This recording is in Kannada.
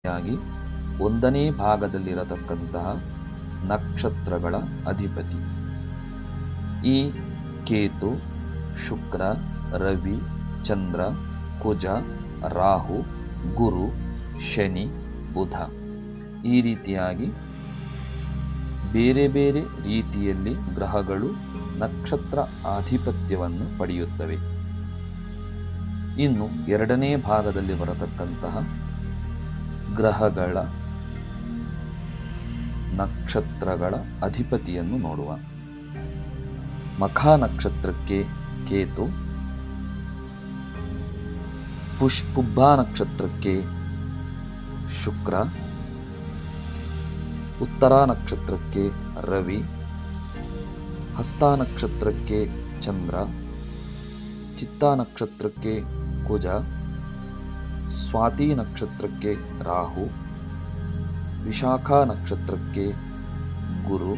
ಯಾಗಿ 1ನೇ ಭಾಗದಲ್ಲಿರತಕ್ಕಂತಹ ನಕ್ಷತ್ರಗಳ ಅಧಿಪತಿ. ಈ ಕೇತು, ಶುಕ್ರ, ರವಿ, ಚಂದ್ರ, ಕುಜ, ರಾಹು, ಗುರು, ಶನಿ, ಬುಧ ಈ ರೀತಿಯಾಗಿ ಬೇರೆ ಬೇರೆ ರೀತಿಯಲ್ಲಿ ಗ್ರಹಗಳು ನಕ್ಷತ್ರ ಆಧಿಪತ್ಯವನ್ನು ಪಡೆಯುತ್ತವೆ. ಇನ್ನು 2ನೇ ಭಾಗದಲ್ಲಿ ಬರತಕ್ಕಂತಹ ಗ್ರಹಗಳ ನಕ್ಷತ್ರಗಳ ಅಧಿಪತಿಯನ್ನು ನೋಡುವ. ಮಖ ನಕ್ಷತ್ರಕ್ಕೆ ಕೇತು, ಪುಬ್ಬ ನಕ್ಷತ್ರಕ್ಕೆ ಶುಕ್ರ, ಉತ್ತರ ನಕ್ಷತ್ರಕ್ಕೆ ರವಿ, ಹಸ್ತ ನಕ್ಷತ್ರಕ್ಕೆ ಚಂದ್ರ, ಚಿತ್ತ ನಕ್ಷತ್ರಕ್ಕೆ ಕುಜ, ಸ್ವಾತಿ ನಕ್ಷತ್ರಕ್ಕೆ ರಾಹು, ವಿಶಾಖ ನಕ್ಷತ್ರಕ್ಕೆ ಗುರು,